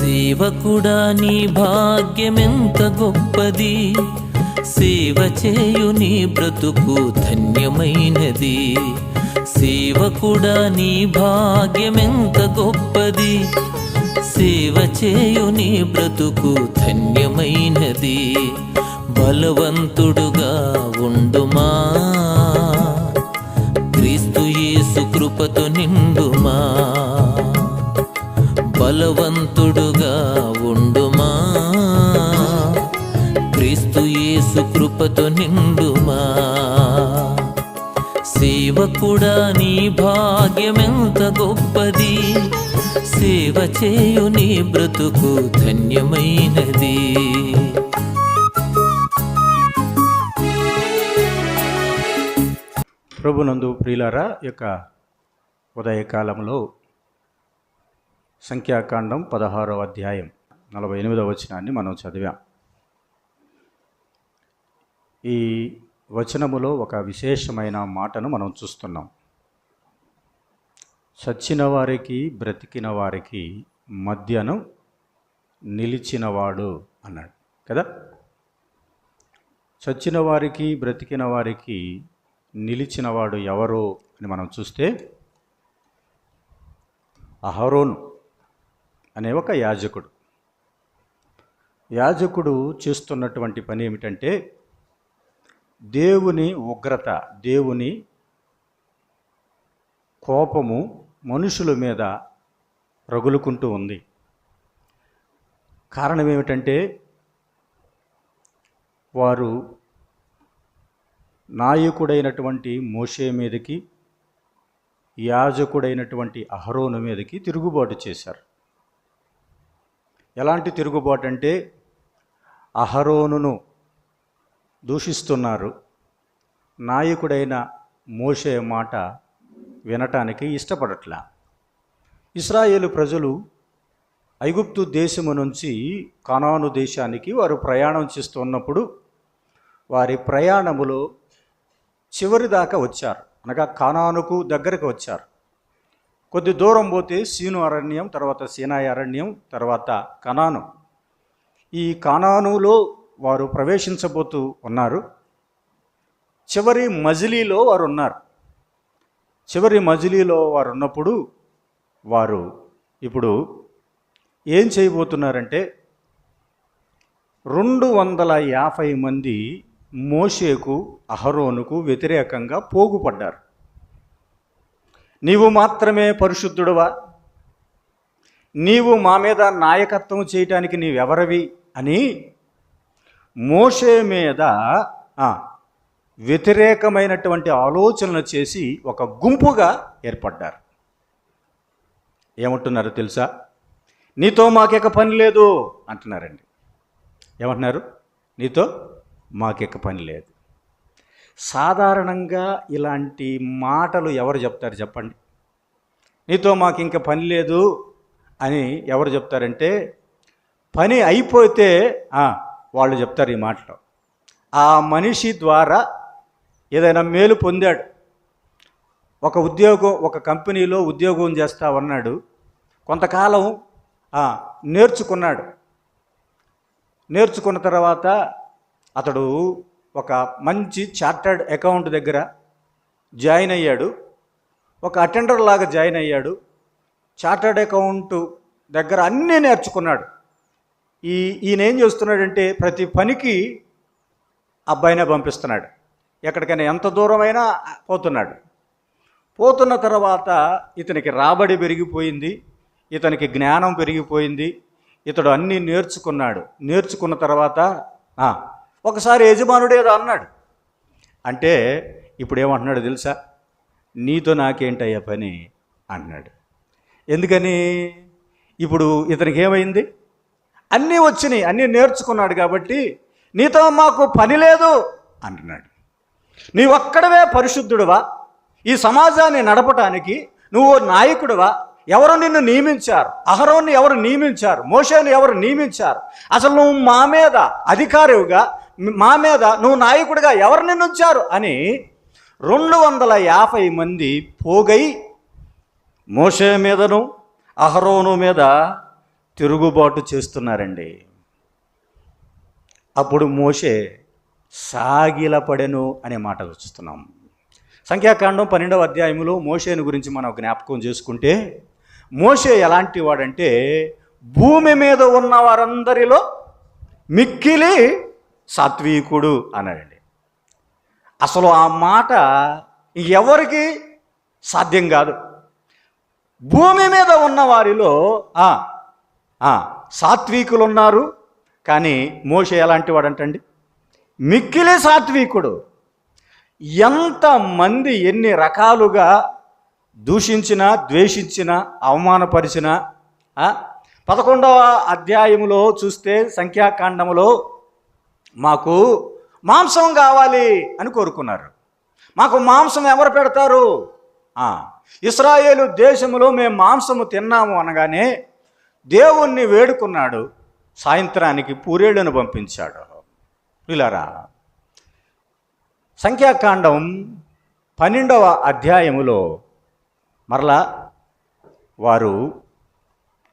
సేవకుడా నీ భాగ్యమెంత గొప్పది, సేవ చేయు నీ బ్రతుకు ధన్యమైనది. సేవకుడా నీ భాగ్యమెంత గొప్పది, సేవ చేయు నీ బ్రతుకు ధన్యమైనది. బలవంతుడుగా ఉండుమా, క్రీస్తు యేసు కృపతో నిండుమా. బలవంతుడుగా ఉండుమా, క్రీస్తు యేసు కృపతో నిండుమా. సేవకుడా నీ భాగ్యమెంత గొప్పది, సేవ చేయు నీ బ్రతుకు ధన్యమైనది. ప్రభునందు ప్రియులారా, యొక్క ఉదయకాలంలో సంఖ్యాకాండం 16వ అధ్యాయం 48వ వచనాన్ని మనం చదివాం. ఈ వచనములో ఒక విశేషమైన మాటను మనం చూస్తున్నాం. చచ్చిన వారికి బ్రతికిన వారికి మధ్యను నిలిచినవాడు అన్నాడు కదా. చచ్చిన వారికి బ్రతికిన వారికి నిలిచినవాడు ఎవరు అని మనం చూస్తే అహరోను అనే ఒక యాజకుడు. యాజకుడు చేస్తున్నటువంటి పని ఏమిటంటే, దేవుని ఉగ్రత, దేవుని కోపము మనుషుల మీద రగులుకుంటూ ఉంది. కారణం ఏమిటంటే, వారు నాయకుడైనటువంటి మోషే మీదకి, యాజకుడైనటువంటి అహరోను మీదకి తిరుగుబాటు చేశారు. ఎలాంటి తిరుగుబాటు అంటే, అహరోనును దూషిస్తున్నారు, నాయకుడైన మోషే మాట వినటానికి ఇష్టపడట్లా. ఇశ్రాయేలు ప్రజలు ఐగుప్తు దేశము నుంచి కనాను దేశానికి వారు ప్రయాణం చేస్తున్నప్పుడు వారి ప్రయాణములో చివరి దాకా వచ్చారు, అనగా కానానుకు దగ్గరకు వచ్చారు. కొద్ది దూరం పోతే సీను అరణ్యం, తర్వాత సీనాయి అరణ్యం, తర్వాత కనాను. ఈ కానానులో వారు ప్రవేశించబోతూ ఉన్నారు. చివరి మజిలీలో వారు ఉన్నారు. చివరి మజిలీలో వారు ఉన్నప్పుడు వారు ఇప్పుడు ఏం చేయబోతున్నారంటే, 250 మంది మోషేకు అహరోనుకు వ్యతిరేకంగా పోగుపడ్డారు. నీవు మాత్రమే పరిశుద్ధుడువా, నీవు మా మీద నాయకత్వం చేయటానికి నీవెవరవి అని మోషే మీద వ్యతిరేకమైనటువంటి ఆలోచనలు చేసి ఒక గుంపుగా ఏర్పడ్డారు. ఏమంటున్నారు తెలుసా? నీతో మాకిక పని లేదు అంటున్నారండి. ఏమంటున్నారు? నీతో మాకిక పని లేదు. సాధారణంగా ఇలాంటి మాటలు ఎవరు చెప్తారు చెప్పండి? నీతో మాకు ఇంక పని లేదు అని ఎవరు చెప్తారంటే, పని అయిపోతే వాళ్ళు చెప్తారు ఈ మాటలు. ఆ మనిషి ద్వారా ఏదైనా మేలు పొందాడు, ఒక కంపెనీలో ఉద్యోగం చేస్తా ఉన్నాడు, కొంతకాలం నేర్చుకున్న తర్వాత అతడు ఒక మంచి చార్టర్డ్ అకౌంట్ దగ్గర జాయిన్ అయ్యాడు, ఒక అటెండర్ లాగా జాయిన్ అయ్యాడు. చార్టర్డ్ అకౌంట్ దగ్గర అన్నీ నేర్చుకున్నాడు. ఈయన ఏం చేస్తున్నాడంటే, ప్రతి పనికి అబ్బాయినే పంపిస్తున్నాడు, ఎక్కడికైనా ఎంత దూరమైనా పోతున్న తర్వాత ఇతనికి రాబడి పెరిగిపోయింది, ఇతనికి జ్ఞానం పెరిగిపోయింది, ఇతడు అన్నీ నేర్చుకున్న తర్వాత ఒకసారి యజమానుడు ఏదో అన్నాడు. అంటే ఇప్పుడు ఏమంటున్నాడు తెలుసా? నీతో నాకేంటయ్యా పని అన్నాడు. ఎందుకని? ఇప్పుడు ఇతనికి ఏమైంది? అన్నీ వచ్చినాయి, అన్నీ నేర్చుకున్నాడు కాబట్టి నీతో మాకు పని లేదు అంటున్నాడు. నీవొక్కడవే పరిశుద్ధుడువా? ఈ సమాజాన్ని నడపటానికి నువ్వు నాయకుడువా? ఎవరు నిన్ను నియమించారు? అహరోన్ని ఎవరు నియమించారు? మోషేను ఎవరు నియమించారు? అసలు నువ్వు మా మీద అధికారిగా, మా మీద నువ్వు నాయకుడిగా ఎవరు నిన్ను ఉంచారు అని 250 మంది పోగై మోషే మీదను అహరోను మీద తిరుగుబాటు చేస్తున్నారండి. అప్పుడు మోషే సాగిలపడెను అనే మాట చూస్తున్నాం. సంఖ్యాకాండం 12వ అధ్యాయంలో మోషేను గురించి మనం జ్ఞాపకం చేసుకుంటే, మోషే ఎలాంటి వాడంటే భూమి మీద ఉన్న వారందరిలో మిక్కిలి సాత్వికుడు అన్నాడండి. అసలు ఆ మాట ఎవరికి సాధ్యం కాదు. భూమి మీద ఉన్న వారిలో సాత్వికులు ఉన్నారు, కానీ మోషే ఎలాంటి వాడంటండి మిక్కిలి సాత్వికుడు. ఎంతమంది ఎన్ని రకాలుగా దూషించినా, ద్వేషించినా, అవమానపరిచినా 11వ అధ్యాయములో చూస్తే సంఖ్యాకాండములో మాకు మాంసం కావాలి అని కోరుకున్నారు. మాకు మాంసం ఎవరు పెడతారు? ఇశ్రాయేలు దేశములో మేము మాంసము తిన్నాము అనగానే దేవుణ్ణి వేడుకున్నాడు. సాయంత్రానికి పూరేళ్లను పంపించాడు. వీళ్ళారా, సంఖ్యాకాండం 12వ అధ్యాయములో మరలా వారు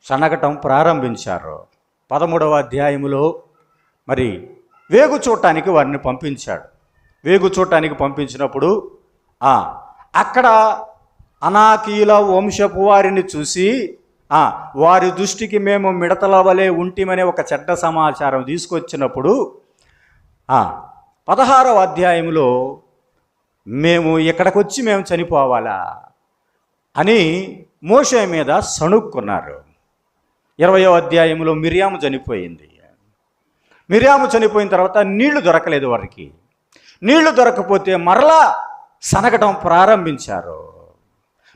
సనగటం ప్రారంభించారు. 13వ అధ్యాయములో మరి వేగు చూడటానికి వారిని పంపించాడు. వేగు చూడటానికి పంపించినప్పుడు అక్కడ అనాకీల వంశపు వారిని చూసి వారి దృష్టికి మేము మిడతల వలె ఉంటిమనే ఒక చెడ్డ సమాచారం తీసుకొచ్చినప్పుడు 16వ అధ్యాయంలో మేము ఇక్కడికి వచ్చి మేము చనిపోవాలా అని మోషే మీద సణుక్కున్నారు. 20వ అధ్యాయంలో మిరియాము చనిపోయింది. మిరియాము చనిపోయిన తర్వాత నీళ్లు దొరకలేదు వారికి. నీళ్లు దొరకపోతే మరలా సనగటం ప్రారంభించారు.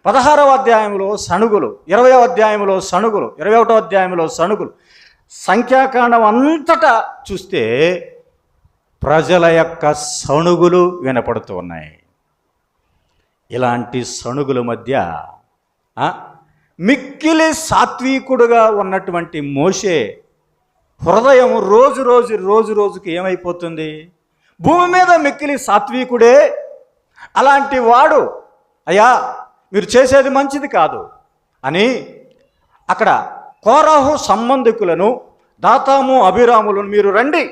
16వ అధ్యాయంలో సణుగులు, 20వ అధ్యాయంలో సణుగులు, 21వ అధ్యాయంలో సణుగులు. సంఖ్యాకాండం అంతటా చూస్తే ప్రజల యొక్క సణుగులు వినపడుతూ ఉన్నాయి. ఇలాంటి సణుగుల మధ్య మిక్కిలి సాత్వికుడుగా ఉన్నటువంటి మోషే హృదయం రోజు రోజుకి ఏమైపోతుంది? భూమి మీద మిక్కిలి సాత్వికుడే. అలాంటి వాడు అయ్యా మీరు చేసేది మంచిది కాదు అని అక్కడ కోరాహు సంబంధికులను, దాతాము అభిరాములను మీరు రండి,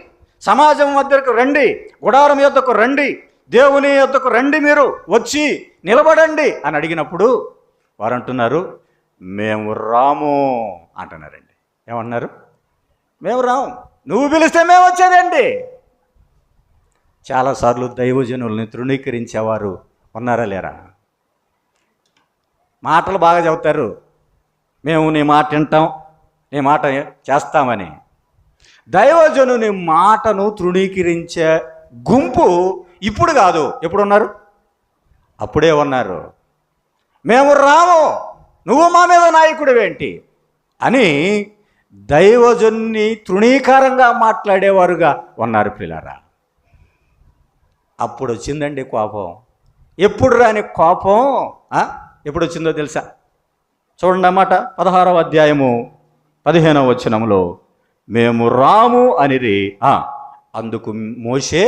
సమాజం వద్దకు రండి, గుడారం యొద్దకు రండి, దేవుని యొద్దకు రండి, మీరు వచ్చి నిలబడండి అని అడిగినప్పుడు వారు అంటున్నారు మేము రాము అంటున్నారండి. ఏమన్నారు? మేము రాము, నువ్వు పిలిస్తే మేము వచ్చేదండి. చాలాసార్లు దైవజనుల్ని తృణీకరించేవారు ఉన్నారా లేరా? మాటలు బాగా చెబుతారు, మేము నీ మాట వింటాం, నీ మాట చేస్తామని. దైవజనుని మాటను తృణీకరించే గుంపు ఇప్పుడు కాదు, ఎప్పుడున్నారు? అప్పుడే ఉన్నారు. మేము రాము, నువ్వు మా మీద నాయకుడివేంటి అని దైవజనుని తృణీకారంగా మాట్లాడేవారుగా ఉన్నారు పిల్లరా. అప్పుడు వచ్చిందండి కోపం. ఎప్పుడు రాని కోపం ఎప్పుడు వచ్చిందో తెలుసా? చూడండి అన్నమాట. 16వ అధ్యాయము 15వ వచనంలో మేము రాము అనిరి. అందుకు మోషే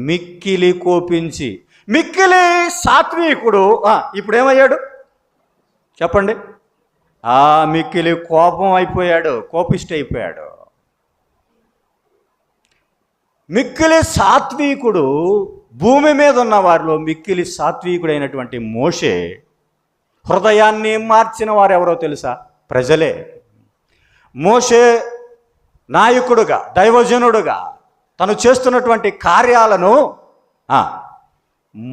మిక్కిలి కోపించి, మిక్కిలి సాత్వికుడు ఇప్పుడేమయ్యాడు చెప్పండి? మిక్కిలి కోపం అయిపోయాడు, కోపిష్టి అయిపోయాడు. మిక్కిలి సాత్వికుడు, భూమి మీద ఉన్న వారిలో మిక్కిలి సాత్వికుడైనటువంటి మోషే హృదయాన్ని మార్చిన వారు ఎవరో తెలుసా? ప్రజలే. మోషే నాయకుడుగా, దైవజనుడుగా తను చేస్తున్నటువంటి కార్యాలను,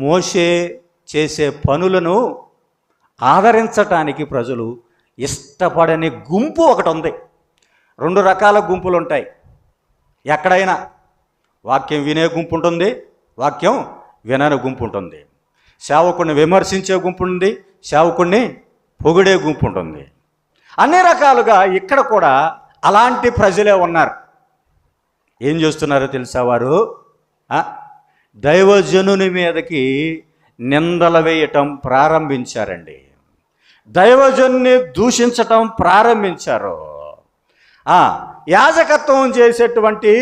మోషే చేసే పనులను ఆదరించటానికి ప్రజలు ఇష్టపడని గుంపు ఒకటి ఉంది. 2 రకాల గుంపులు ఉంటాయి ఎక్కడైనా. వాక్యం వినే గుంపు ఉంటుంది, వాక్యం వినని గుంపు ఉంటుంది. సేవకుడిని విమర్శించే గుంపు ఉంది, సేవకుడిని పొగిడే గుంపు ఉంటుంది. అన్ని రకాలుగా ఇక్కడ కూడా అలాంటి ప్రజలే ఉన్నారు. ఏం చేస్తున్నారో తెలుసా? వారు దైవజనుని మీదకి నిందలు వేయటం ప్రారంభించారండి. దైవజనుని దూషించటం ప్రారంభించారు. యాజకత్వం చేసేటువంటి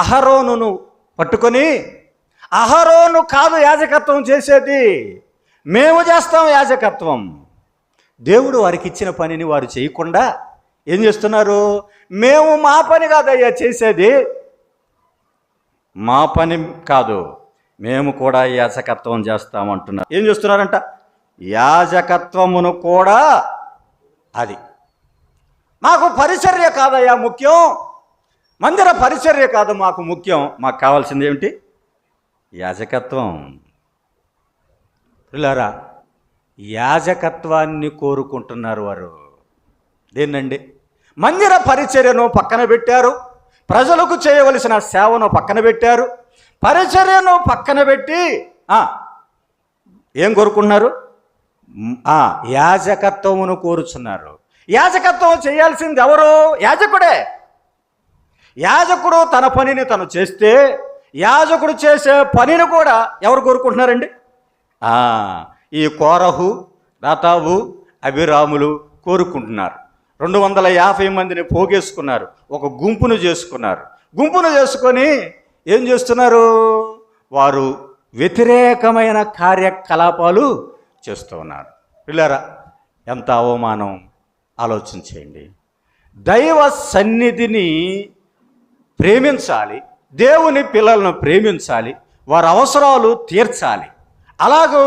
అహరోనును పట్టుకొని, అహరోను కాదు యాజకత్వం చేసేది, మేము చేస్తాం యాజకత్వం. దేవుడు వారికి ఇచ్చిన పనిని వారు చేయకుండా ఏం చేస్తున్నారు? మేము మా పని కాదయ్యా చేసేది, మా పని కాదు, మేము కూడా యాజకత్వం చేస్తామంటున్నారు. ఏం చేస్తున్నారంట? యాజకత్వమును కూడా, అది మాకు పరిచర్య కాదయ్యా ముఖ్యం, మందిర పరిచర్య కాదు మాకు ముఖ్యం, మాకు కావాల్సింది ఏమిటి? యాజకత్వం. పిల్లారా, యాజకత్వాన్ని కోరుకుంటున్నారు వారు. దేన్నండి? మందిర పరిచర్యను పక్కన పెట్టారు, ప్రజలకు చేయవలసిన సేవను పక్కన పెట్టారు, పరిచర్యను పక్కన పెట్టి ఏం కోరుకున్నారు? యాజకత్వమును కోరుచున్నారు. యాజకత్వం చేయాల్సింది ఎవరు? యాజకుడే. యాజకుడు తన పనిని తను చేస్తే, యాజకుడు చేసే పనిని కూడా ఎవరు కోరుకుంటున్నారండి? ఈ కోరహు, దాతాబు, అభిరాములు కోరుకుంటున్నారు. 250 మందిని పోగేసుకున్నారు, ఒక గుంపును చేసుకున్నారు. గుంపును చేసుకొని ఏం చేస్తున్నారు? వారు వ్యతిరేకమైన కార్యకలాపాలు చేస్తూ ఉన్నారు. పిల్లరా, ఎంత అవమానం ఆలోచించేయండి. దైవ సన్నిధిని ప్రేమించాలి, దేవుని పిల్లలను ప్రేమించాలి, వారి అవసరాలు తీర్చాలి. అలాగూ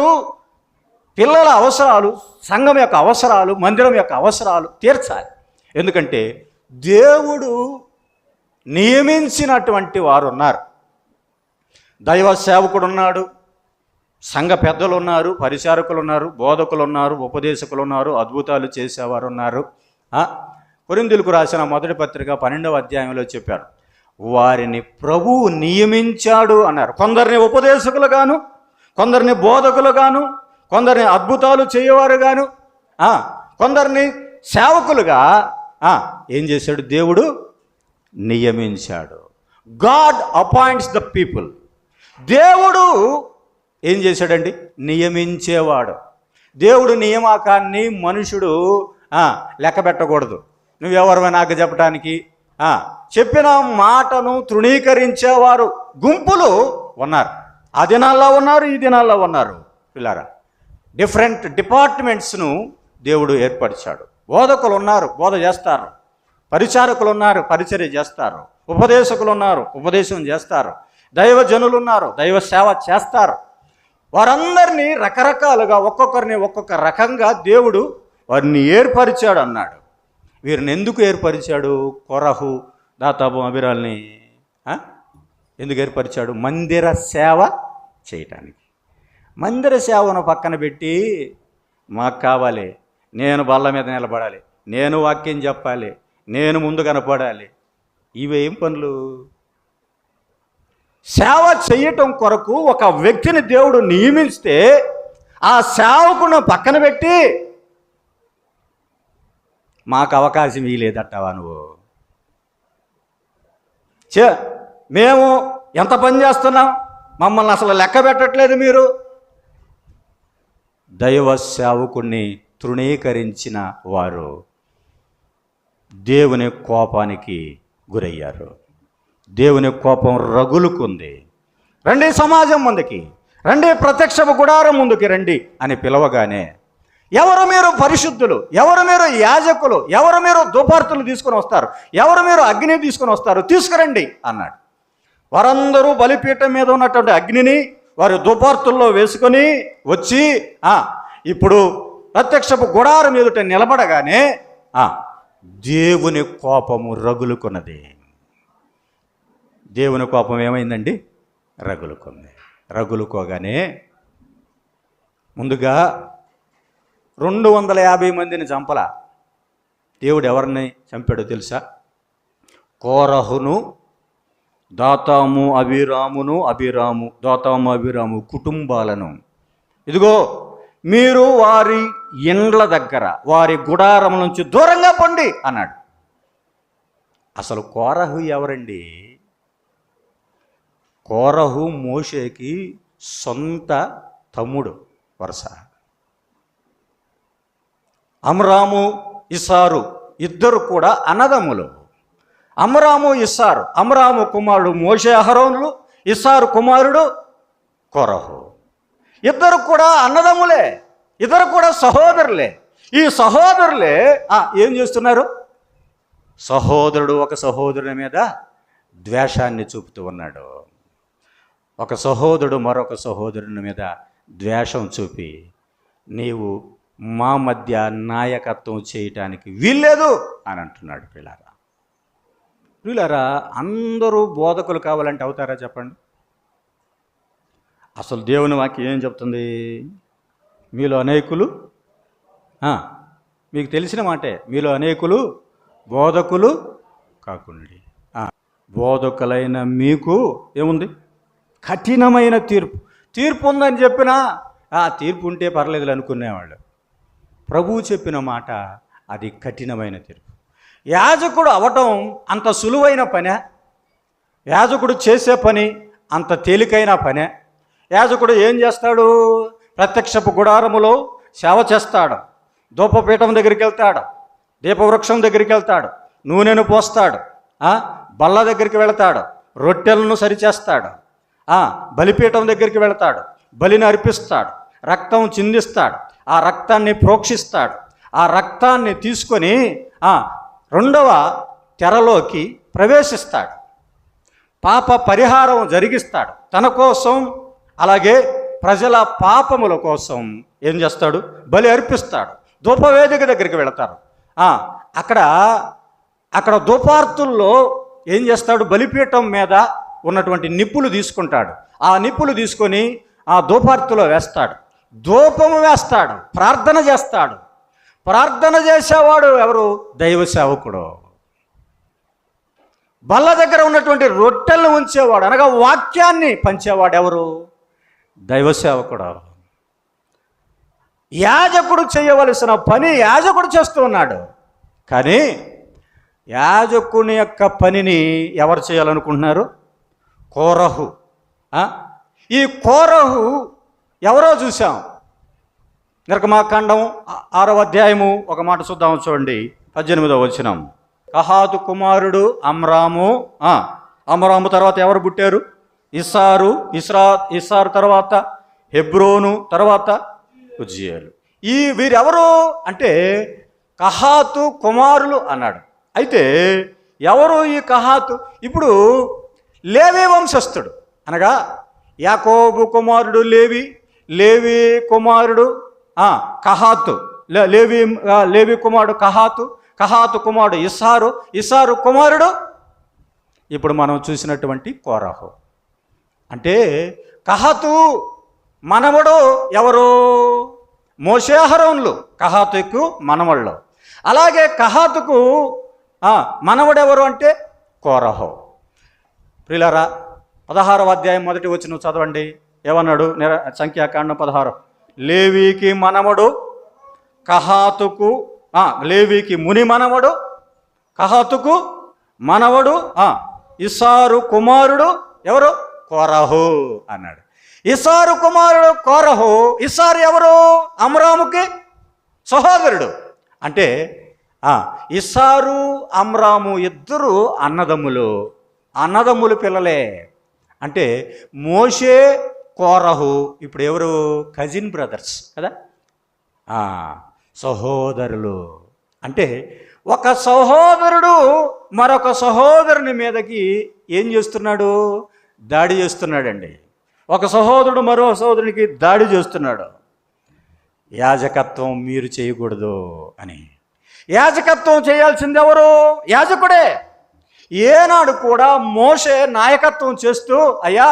పిల్లల అవసరాలు, సంఘం యొక్క అవసరాలు, మందిరం యొక్క అవసరాలు తీర్చాలి. ఎందుకంటే దేవుడు నియమించినటువంటి వారు ఉన్నారు. దైవ సేవకుడు ఉన్నాడు, సంఘ పెద్దలు ఉన్నారు, పరిచారకులు ఉన్నారు, బోధకులు ఉన్నారు, ఉపదేశకులు ఉన్నారు, అద్భుతాలు చేసేవారు ఉన్నారు. కొరింథీయులకు రాసిన మొదటి పత్రిక 12వ అధ్యాయంలో చెప్పారు, వారిని ప్రభువు నియమించాడు అన్నారు. కొందరిని ఉపదేశకులుగాను, కొందరిని బోధకులుగాను, కొందరిని అద్భుతాలు చేయవారుగాను, కొందరిని సేవకులుగా ఏం చేశాడు? దేవుడు నియమించాడు. God appoints the people. దేవుడు ఏం చేశాడండి? నియమించేవాడు. దేవుడు నియామకాన్ని మనుషుడు లెక్క పెట్టకూడదు. నువ్వెవరు నాకు చెప్పడానికి? చెప్పిన మాటను తృణీకరించేవారు గుంపులు ఉన్నారు. ఆ దినాల్లో ఉన్నారు, ఈ దినాల్లో ఉన్నారు. పిల్లారా, డిఫరెంట్ డిపార్ట్మెంట్స్ను దేవుడు ఏర్పరిచాడు. బోధకులు ఉన్నారు, బోధ చేస్తారు. పరిచారకులు ఉన్నారు, పరిచర్య చేస్తారు. ఉపదేశకులు ఉన్నారు, ఉపదేశం చేస్తారు. దైవజనులు ఉన్నారు, దైవ సేవ చేస్తారు. వారందరినీ రకరకాలుగా, ఒక్కొక్కరిని ఒక్కొక్క రకంగా దేవుడు వారిని ఏర్పరిచాడు అన్నాడు. వీరిని ఎందుకు ఏర్పరిచాడు? కొరహు, దాతాబు, అభిరాల్ని ఎందుకు ఏర్పరిచాడు? మందిర సేవ చేయటానికి. మందిర సేవను పక్కన పెట్టి, మాకు కావాలి, నేను బల్ల మీద నిలబడాలి, నేను వాక్యం చెప్పాలి, నేను ముందు కనపడాలి, ఇవేం పనులు? సేవ చేయటం కొరకు ఒక వ్యక్తిని దేవుడు నియమిస్తే, ఆ సేవకును పక్కన పెట్టి మాకు అవకాశం ఇవ్వలేదట్టవా నువ్వు? మేము ఎంత పని చేస్తున్నాం, మమ్మల్ని అసలు లెక్క పెట్టట్లేదు మీరు. దైవ సేవకుణ్ణి తృణీకరించిన వారు దేవుని కోపానికి గురయ్యారు. దేవుని కోపం రగులుకుంది. రండి సమాజం ముందుకి, రండి ప్రత్యక్ష గుడారం ముందుకి రండి అని పిలవగానే, ఎవరు మీరు పరిశుద్ధులు, ఎవరు మీరు యాజకులు, ఎవరు మీరు ధూపార్తులు తీసుకొని వస్తారు, ఎవరు మీరు అగ్ని తీసుకొని వస్తారు, తీసుకురండి అన్నాడు. వారందరూ బలిపీఠం మీద ఉన్నటువంటి అగ్నిని వారు ధూపార్తుల్లో వేసుకొని వచ్చి ఇప్పుడు ప్రత్యక్షపు గుడారం ఎదుట నిలబడగానే దేవుని కోపము రగులుకున్నది. దేవుని కోపం ఏమైందండి? రగులుకుంది. రగులుకోగానే ముందుగా 250 మందిని చంపలా. దేవుడు ఎవరిని చంపాడో తెలుసా? కోరహును, దాతాము, అభిరాము కుటుంబాలను. ఇదిగో, మీరు వారి ఇండ్ల దగ్గర, వారి గుడారం నుంచి దూరంగా పొండి అన్నాడు. అసలు కోరహు ఎవరండి? కోరహు మోషేకి సొంత తమ్ముడు వరుస. అమ్రాము, ఇస్సారు ఇద్దరు కూడా అన్నదమ్ములు. అమ్రాము, ఇస్సారు. అమ్రాము కుమారుడు మోషే అహరోనులు, ఇస్సారు కుమారుడు కోరహు. ఇద్దరు కూడా అన్నదమ్ములే, ఇద్దరు కూడా సహోదరులే. ఈ సహోదరులే ఏం చేస్తున్నారు? సహోదరుడు ఒక సహోదరుని మీద ద్వేషాన్ని చూపుతూ ఉన్నాడు. ఒక సహోదరుడు మరొక సహోదరుని మీద ద్వేషం చూపి నీవు మా మధ్య నాయకత్వం చేయటానికి వీల్లేదు అని అంటున్నాడు. ప్రియులారా, అందరూ బోధకులు కావాలంటే అవుతారా చెప్పండి? అసలు దేవుని వాక్యం ఏం చెప్తుంది? మీలో అనేకులు, మీకు తెలిసిన మాటే, మీలో అనేకులు బోధకులు కాకుండి. బోధకులైన మీకు ఏముంది? కఠినమైన తీర్పు ఉందని చెప్పినా తీర్పు ఉంటే పర్లేదు అనుకునేవాళ్ళు. ప్రభువు చెప్పిన మాట అది కఠినమైన తీర్పు. యాజకుడు అవటం అంత సులువైన పనే? యాజకుడు చేసే పని అంత తేలికైన పనే? యాజకుడు ఏం చేస్తాడు? ప్రత్యక్షపు గుడారములో సేవ చేస్తాడు, ధూపపీఠం దగ్గరికి వెళ్తాడు, దీపవృక్షం దగ్గరికి వెళ్తాడు, నూనెను పోస్తాడు, బల్ల దగ్గరికి వెళతాడు, రొట్టెలను సరిచేస్తాడు, బలిపీఠం దగ్గరికి వెళతాడు, బలిని అర్పిస్తాడు, రక్తం చిందిస్తాడు, ఆ రక్తాన్ని ప్రోక్షిస్తాడు, ఆ రక్తాన్ని తీసుకొని రెండవ తెరలోకి ప్రవేశిస్తాడు, పాప పరిహారం జరిగిస్తాడు తన కోసం, అలాగే ప్రజల పాపముల కోసం ఏం చేస్తాడు? బలి అర్పిస్తాడు. ధూపవేదిక దగ్గరికి వెళతారు, అక్కడ ధూపార్తుల్లో ఏం చేస్తాడు? బలిపీఠం మీద ఉన్నటువంటి నిప్పులు తీసుకుంటాడు, ఆ నిప్పులు తీసుకొని ఆ ధూపార్తులో వేస్తాడు, ధూపము వేస్తాడు, ప్రార్థన చేస్తాడు. ప్రార్థన చేసేవాడు ఎవరు? దైవ సేవకుడు. బల్ల దగ్గర ఉన్నటువంటి రొట్టెలను ఉంచేవాడు, అనగా వాక్యాన్ని పంచేవాడు ఎవరు? దైవ సేవకుడు. యాజకుడు చేయవలసిన పని యాజకుడు చేస్తూ ఉన్నాడు, కానీ యాజకుని యొక్క పనిని ఎవరు చేయాలనుకుంటున్నారు? కోరహు. ఈ కోరహు ఎవరో చూసాం. నిర్గమాకాండం 6వ అధ్యాయము ఒక మాట చూద్దాం, చూడండి, 18వ వచనం. కహాతు కుమారుడు అమ్రాము. అమ్రాము తర్వాత ఎవరు పుట్టారు? ఇస్సారు. ఇస్సారు తర్వాత హెబ్రోను, తర్వాత ఉజ్జియేలు. వీరెవరు అంటే కహాతు కుమారులు అన్నాడు. అయితే ఎవరు ఈ కహాతు? ఇప్పుడు లేవి వంశస్థుడు, అనగా యాకోబు కుమారుడు లేవి, లేవి కుమారుడు కహాతు, లేవి కుమారుడు కహాతు, కహాతు కుమారుడు ఇస్సారు, ఇస్సారు కుమారుడు ఇప్పుడు మనం చూసినటువంటి కోరహు. అంటే కహాతు మనవడు ఎవరు? మోషే అహరోనులు కహాతుకు మనవళ్ళు. అలాగే కహాతుకు మనవడెవరు అంటే కోరహు. ప్రియులారా, 16వ అధ్యాయం 1వ వచనం చదవండి. ఏమన్నాడు? సంఖ్యాకాండం 16. లేవీకి మనవడు కహాతుకు, లేవీకి ముని మనవడు, కహాతుకు మనవడు ఇస్సారు కుమారుడు ఎవరు? కోరహు అన్నాడు. ఇస్సారు కుమారుడు కోరహు. ఇస్సారు ఎవరు? అమ్రాముకి సహోదరుడు. అంటే ఇస్సారు అమ్రాము ఇద్దరు అన్నదమ్ములు పిల్లలే. అంటే మోషే కోరహు ఇప్పుడు ఎవరు? కజిన్ బ్రదర్స్ కదా, సహోదరులు. అంటే ఒక సహోదరుడు మరొక సహోదరుని మీదకి ఏం చేస్తున్నాడు? దాడి చేస్తున్నాడండి. ఒక సహోదరుడు మరో సహోదరునికి దాడి చేస్తున్నాడు. యాజకత్వం మీరు చేయకూడదు అని. యాజకత్వం చేయాల్సింది ఎవరు? యాజకుడే. ఏనాడు కూడా మోషే నాయకత్వం చేస్తూ, అయ్యా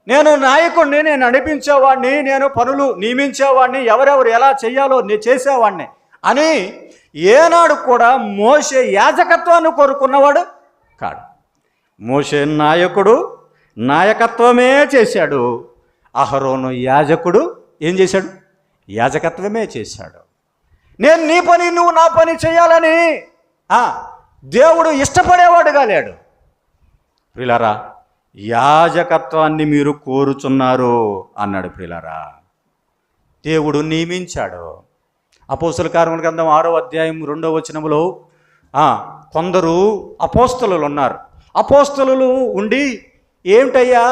నేను నాయకుడిని, నేను నడిపించేవాడిని, నేను పనులు నియమించేవాడిని, ఎవరెవరు ఎలా చేయాలో నేను చేసేవాడిని అని ఏనాడు కూడా మోషే యాజకత్వాన్ని కోరుకున్నవాడు కాడు. మోషే నాయకత్వమే చేశాడు. అహరోను యాజకుడు ఏం చేశాడు? యాజకత్వమే చేశాడు. నేను నీ పని, నువ్వు నా పని చేయాలని దేవుడు ఇష్టపడేవాడుగా లేడు. ప్రియులారా, యాజకత్వాన్ని మీరు కోరుచున్నారు అన్నాడు. ప్రియులారా, దేవుడు నియమించాడు. అపోస్తల కార్యముల గ్రంథం 6వ అధ్యాయం 2వ వచనములో కొందరు అపోస్తలులు ఉన్నారు. అపోస్తలులు ఉండి, ఏమిటయ్యా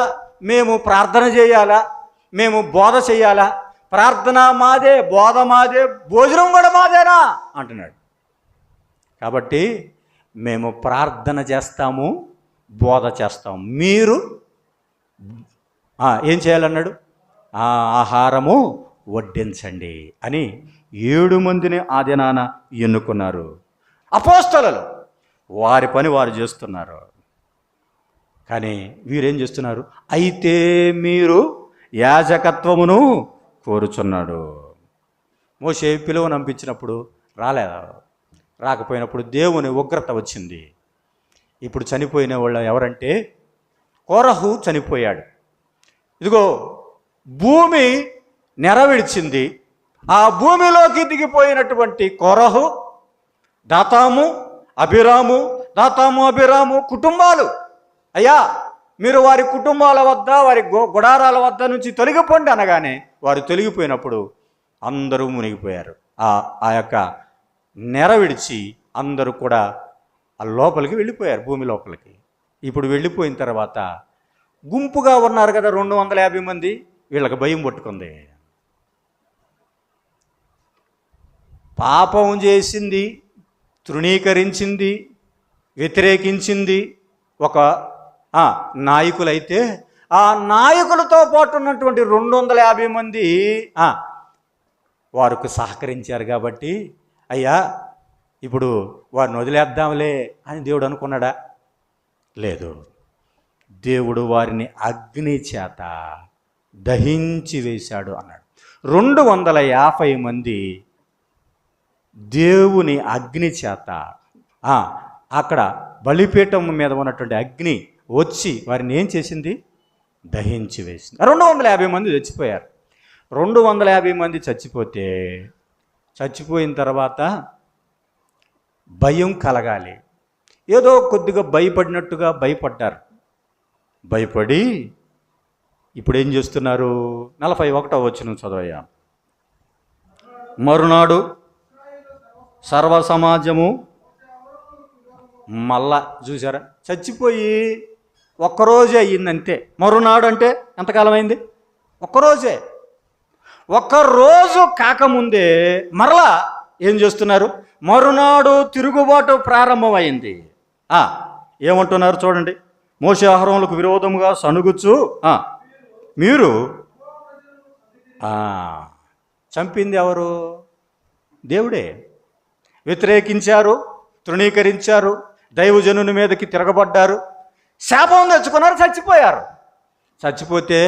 మేము ప్రార్థన చేయాలా, మేము బోధ చేయాలా, ప్రార్థన మాదే, బోధ మాదే, భోజనం కూడా మాదేనా అంటున్నాడు. కాబట్టి మేము ప్రార్థన చేస్తాము, బోధ చేస్తాము, మీరు ఏం చేయాలన్నాడు? ఆహారము వడ్డించండి అని 7 మందిని ఆ దినాన ఎన్నుకున్నారు. అపోస్తలులు వారి పని వారు చేస్తున్నారు. కానీ వీరేం చేస్తున్నారు? అయితే మీరు యాజకత్వమును కోరుచున్నాడు. మోషే పిలువనంపించినప్పుడు రాకపోయినప్పుడు దేవుని ఉగ్రత వచ్చింది. ఇప్పుడు చనిపోయిన వాళ్ళు ఎవరంటే కోరహు చనిపోయాడు. ఇదిగో భూమి నెరవిడిచింది. ఆ భూమిలోకి దిగిపోయినటువంటి కోరహు, దాతాము, అభిరాము కుటుంబాలు, అయ్యా మీరు వారి కుటుంబాల వద్ద, వారి గుడారాల వద్ద నుంచి తొలగిపోండి అనగానే వారు తొలగిపోయినప్పుడు అందరూ మునిగిపోయారు. ఆ యొక్క నెర విడిచి అందరూ కూడా ఆ లోపలికి వెళ్ళిపోయారు, భూమి లోపలికి. ఇప్పుడు వెళ్ళిపోయిన తర్వాత గుంపుగా ఉన్నారు కదా 250 మంది, వీళ్ళకి భయం పట్టుకుంది. పాపం చేసింది, తృణీకరించింది, వ్యతిరేకించింది ఒక నాయకులైతే, ఆ నాయకులతో పాటు ఉన్నటువంటి 250 మంది వారికి సహకరించారు. కాబట్టి అయ్యా ఇప్పుడు వారిని వదిలేద్దాంలే అని దేవుడు అనుకున్నాడా? లేదు. దేవుడు వారిని అగ్ని చేత దహించి వేశాడు అన్నాడు. 250 మంది దేవుని అగ్ని చేత అక్కడ బలిపీఠం మీద ఉన్నటువంటి అగ్ని వచ్చి వారిని ఏం చేసింది? దహించి వేసింది. 250 మంది చచ్చిపోయారు. 250 మంది చచ్చిపోయిన తర్వాత భయం కలగాలి. ఏదో కొద్దిగా భయపడినట్టుగా భయపడ్డారు. భయపడి ఇప్పుడు ఏం చేస్తున్నారు? 41వ వచనం చదవయ్యా. మరునాడు సర్వ సమాజము మళ్ళా చూసారా, చచ్చిపోయి ఒక్కరోజే అయ్యిందంతే. మరునాడు అంటే ఎంతకాలం అయింది? ఒక్కరోజే. ఒక్కరోజు కాకముందే మరలా ఏం చేస్తున్నారు? మరునాడు తిరుగుబాటు ప్రారంభమైంది. ఏమంటున్నారు చూడండి. మోషే అహరోనులకు విరోధముగా సణుగుచు మీరు చంపింది ఎవరు? దేవుడే. వ్యతిరేకించారు, తృణీకరించారు, దైవజనుని మీదకి తిరగబడ్డారు, శాపం తెచ్చుకున్నారు, చచ్చిపోయారు. చచ్చిపోతే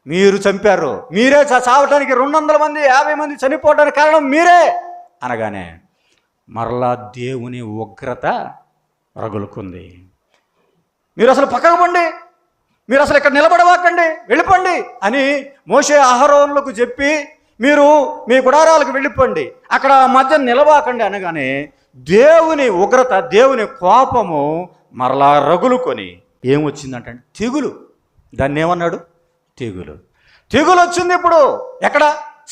మీరు చంపారు, మీరే చావటానికి 200 మంది 50 మంది చనిపోవడానికి కారణం మీరే అనగానే మరలా దేవుని ఉగ్రత రగులుకుంది. మీరు అసలు పక్కకు పండి, మీరు అసలు ఇక్కడ నిలబడవాకండి, వెళ్ళిపోండి అని మోషే అహరోనులకు చెప్పి మీరు మీ గుడారాలకు వెళ్ళిపోండి, అక్కడ మధ్య నిలవాకండి అనగానే దేవుని ఉగ్రత, దేవుని కోపము మరలా రగులుకొని ఏమొచ్చిందంటే తెగులు. దాన్ని ఏమన్నాడు? తెగులు. తెగులు వచ్చింది. ఇప్పుడు ఎక్కడ?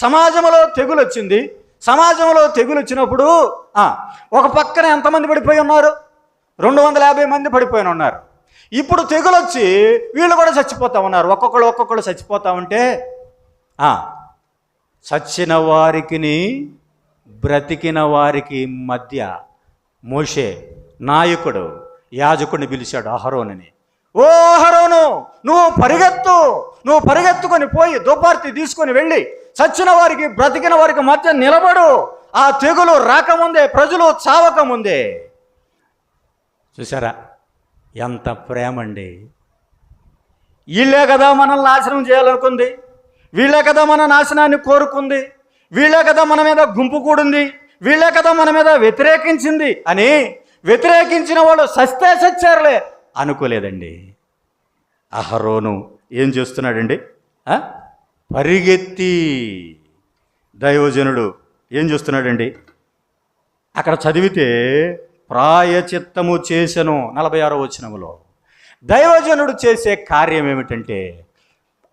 సమాజంలో తెగులు వచ్చింది. సమాజంలో తెగులు వచ్చినప్పుడు ఒక పక్కన ఎంతమంది పడిపోయి ఉన్నారు? 250 మంది పడిపోయి ఉన్నారు. ఇప్పుడు తెగులు వచ్చి వీళ్ళు కూడా చచ్చిపోతా ఉన్నారు. ఒక్కొక్కళ్ళు చచ్చిపోతా ఉంటే చచ్చిన వారికి బ్రతికిన వారికి మధ్య మోషే నాయకుడు యాజకుడిని పిలిచాడు, అహరోనుని. ఓ అహరోను, నువ్వు పరిగెత్తుకొని పోయి దుపార్తి తీసుకొని వెళ్ళి చచ్చిన వారికి బ్రతికిన వారికి మధ్య నిలబడు. ఆ తెగులు రాకముందే, ప్రజలు చావకముందే. చూసారా ఎంత ప్రేమండి! వీళ్ళే కదా మనల్ని నాశనం చేయాలనుకుంది, వీళ్ళే కదా మన నాశనాన్ని కోరుకుంది, వీళ్ళే కదా మన మీద గుంపు కూడింది, వీళ్ళే కదా మన మీద వ్యతిరేకించింది అని వ్యతిరేకించిన వాళ్ళు సస్తే సచ్చారులే అనుకోలేదండి. అహరోను ఏం చేస్తున్నాడండి? పరిగెత్తి దైవజనుడు ఏం చేస్తున్నాడండి? అక్కడ చదివితే ప్రాయచిత్తము చేసెను 46వ వచనములో దైవజనుడు చేసే కార్యం ఏమిటంటే,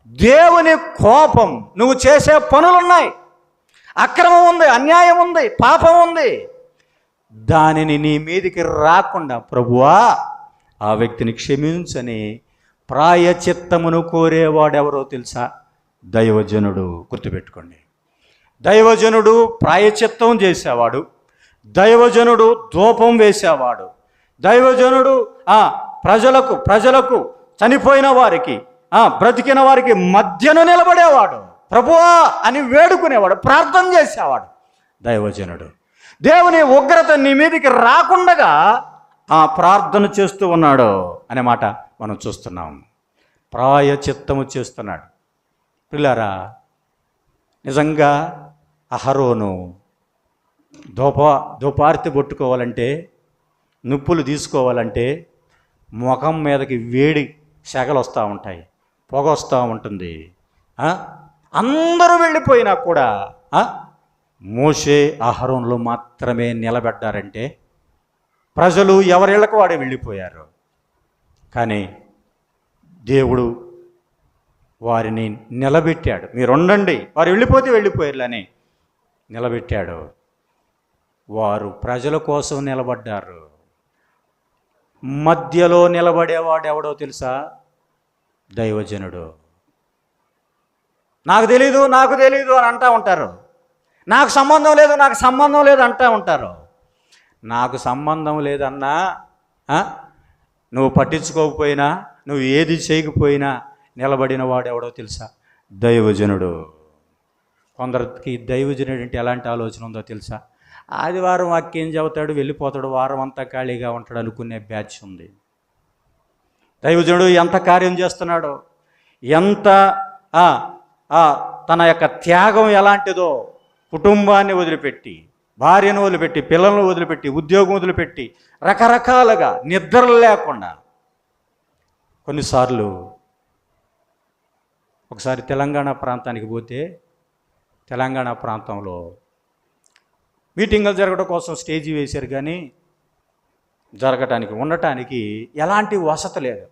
దేవుని కోపం, నువ్వు చేసే పనులున్నాయి, అక్రమం ఉంది, అన్యాయం ఉంది, పాపం ఉంది, దానిని నీ మీదికి రాకుండా ప్రభువా ఆ వ్యక్తిని క్షమించని ప్రాయచిత్తమును కోరేవాడెవరో తెలుసా? దైవజనుడు. గుర్తుపెట్టుకోండి, దైవజనుడు ప్రాయచిత్తం చేసేవాడు, దైవజనుడు ధూపం వేసేవాడు, దైవజనుడు ప్రజలకు చనిపోయిన వారికి బ్రతికిన వారికి మధ్యను నిలబడేవాడు, ప్రభువా అని వేడుకునేవాడు, ప్రార్థన చేసేవాడు దైవజనుడు. దేవుని ఉగ్రత నీ మీదికి రాకుండగా ప్రార్థన చేస్తూ ఉన్నాడు అనే మాట మనం చూస్తున్నాం. ప్రాయచిత్తము చేస్తున్నాడు. పిల్లారా, నిజంగా అహరోను ధూపార్తి పట్టుకోవాలంటే, నిప్పులు తీసుకోవాలంటే ముఖం మీదకి వేడి సెగలు వస్తూ ఉంటాయి, పొగ వస్తూ ఉంటుంది. అందరూ వెళ్ళిపోయినా కూడా మోషే అహరోనులు మాత్రమే నిలబడ్డారంటే ప్రజలు ఎవరిళ్ళకు వాడే వెళ్ళిపోయారు. కానీ దేవుడు వారిని నిలబెట్టాడు. మీరు ఉండండి, వారు వెళ్ళిపోతే వెళ్ళిపోయారులని నిలబెట్టాడు. వారు ప్రజల కోసం నిలబడ్డారు. మధ్యలో నిలబడేవాడు ఎవడో తెలుసా? దైవజనుడు. నాకు తెలీదు అని అంటూ ఉంటారు. నాకు సంబంధం లేదు అంటూ ఉంటారు. నాకు సంబంధం లేదన్నా, నువ్వు పట్టించుకోకపోయినా, నువ్వు ఏది చేయకపోయినా నిలబడిన వాడు ఎవడో తెలుసా? దైవజనుడు. కొందరికి దైవజనుడు అంటే ఎలాంటి ఆలోచన ఉందో తెలుసా? ఆదివారం వాక్యం చెబుతాడు, వెళ్ళిపోతాడు, వారం అంతా ఖాళీగా ఉంటాడు అనుకునే బ్యాచ్ ఉంది. దైవజనుడు ఎంత కార్యం చేస్తున్నాడో, ఎంత తన యొక్క త్యాగం ఎలాంటిదో, కుటుంబాన్ని వదిలిపెట్టి, భార్యను వదిలిపెట్టి, పిల్లలను వదిలిపెట్టి, ఉద్యోగం వదిలిపెట్టి, రకరకాలుగా నిద్రలు లేకుండా. కొన్నిసార్లు ఒకసారి తెలంగాణ ప్రాంతానికి పోతే, తెలంగాణ ప్రాంతంలో మీటింగులు జరగడం కోసం స్టేజీ వేశారు, కానీ ఉండటానికి ఎలాంటి వసతి లేదు.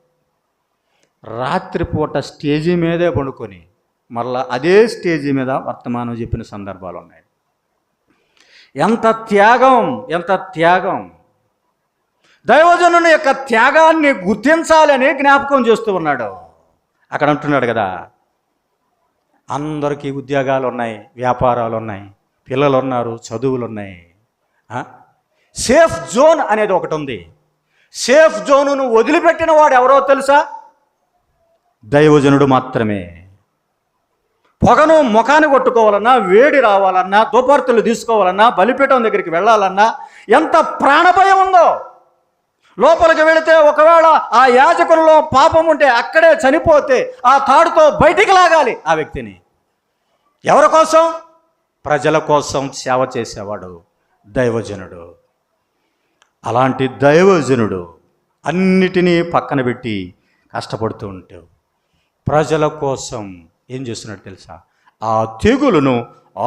రాత్రిపూట స్టేజీ మీదే పండుకొని మరలా అదే స్టేజీ మీద వర్తమానం చెప్పిన సందర్భాలు ఉన్నాయి. ఎంత త్యాగం! దైవజనుని యొక్క త్యాగాన్ని గుర్తించాలని జ్ఞాపకం చేస్తూ ఉన్నాడు. అక్కడ అంటున్నాడు కదా, అందరికీ ఉద్యోగాలు ఉన్నాయి, వ్యాపారాలు ఉన్నాయి, పిల్లలు ఉన్నారు, చదువులు ఉన్నాయి. సేఫ్ జోన్ అనేది ఒకటి ఉంది. సేఫ్ జోనును వదిలిపెట్టిన వాడు ఎవరో తెలుసా? దైవజనుడు మాత్రమే. పొగను ముఖాన్ని కొట్టుకోవాలన్నా, వేడి రావాలన్నా, దుపార్తులు తీసుకోవాలన్నా, బలిపీఠం దగ్గరికి వెళ్ళాలన్నా ఎంత ప్రాణభయం ఉందో. లోపలికి వెళితే ఒకవేళ ఆ యాజకులలో పాపం ఉంటే అక్కడే చనిపోతే ఆ తాడుతో బయటికి లాగాలి ఆ వ్యక్తిని. ఎవరి కోసం? ప్రజల కోసం సేవ చేసేవాడు దైవజనుడు. అలాంటి దైవజనుడు అన్నిటినీ పక్కన పెట్టి కష్టపడుతూ ఉంటావు. ప్రజల కోసం ఏం చేస్తున్నాడు తెలుసా? ఆ తెగులును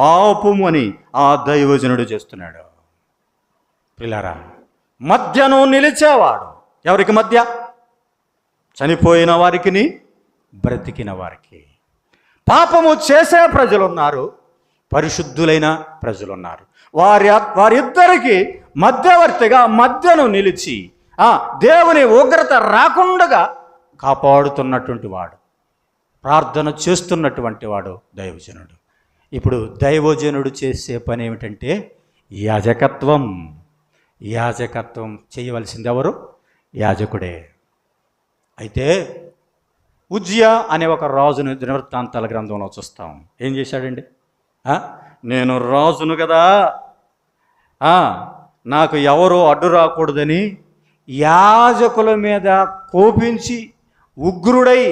ఆపుమని ఆ దైవజనుడు చేస్తున్నాడు. పిల్లరా, మధ్యను నిలిచేవాడు. ఎవరికి మధ్య? చనిపోయిన వారికి, బ్రతికిన వారికి. పాపము చేసే ప్రజలున్నారు, పరిశుద్ధులైన ప్రజలున్నారు. వారిద్దరికి మధ్యవర్తిగా మధ్యను నిలిచి దేవుని ఉగ్రత రాకుండా కాపాడుతున్నటువంటి వాడు, ప్రార్థన చేస్తున్నటువంటి వాడు దైవజనుడు. ఇప్పుడు దైవజనుడు చేసే పని ఏమిటంటే యాజకత్వం. చేయవలసింది ఎవరు? యాజకుడే. అయితే ఉజ్జియా అనే ఒక రాజును దినవృత్తాంతాల గ్రంథంలో చూస్తాం. ఏం చేశాడండి? నేను రాజును కదా, నాకు ఎవరో అడ్డు రాకూడదని యాజకుల మీద కోపించి ఉగ్రుడై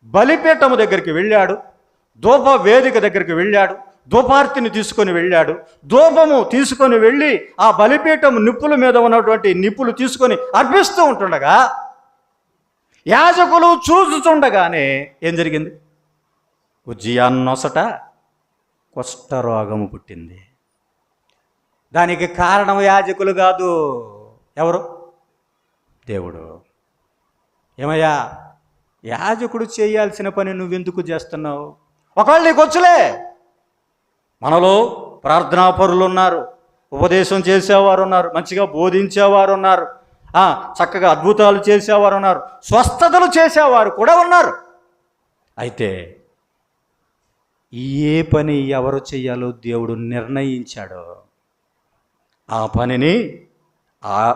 బలిపీఠము దగ్గరికి వెళ్ళాడు, ధూప వేదిక దగ్గరికి వెళ్ళాడు, ధూపార్తిని తీసుకొని వెళ్ళాడు. ధూపము తీసుకొని వెళ్ళి ఆ బలిపీఠం నిప్పుల మీద ఉన్నటువంటి నిప్పులు తీసుకొని అర్పిస్తూ ఉంటుండగా యాజకులు చూస్తుండగానే ఏం జరిగింది? ఉజ్జియా నొసట కుష్ఠరోగము పుట్టింది. దానికి కారణం యాజకులు కాదు. ఎవరు? దేవుడు. ఏమయ్యా, యాజకుడు చేయాల్సిన పని నువ్వెందుకు చేస్తున్నావు? ఒకవేళ నీకు వచ్చులే. మనలో ప్రార్థనాపరులు ఉన్నారు, ఉపదేశం చేసేవారు ఉన్నారు, మంచిగా బోధించేవారు ఉన్నారు, చక్కగా అద్భుతాలు చేసేవారు ఉన్నారు, స్వస్థతలు చేసేవారు కూడా ఉన్నారు. అయితే ఏ పని ఎవరు చేయాలో దేవుడు నిర్ణయించాడో ఆ పనిని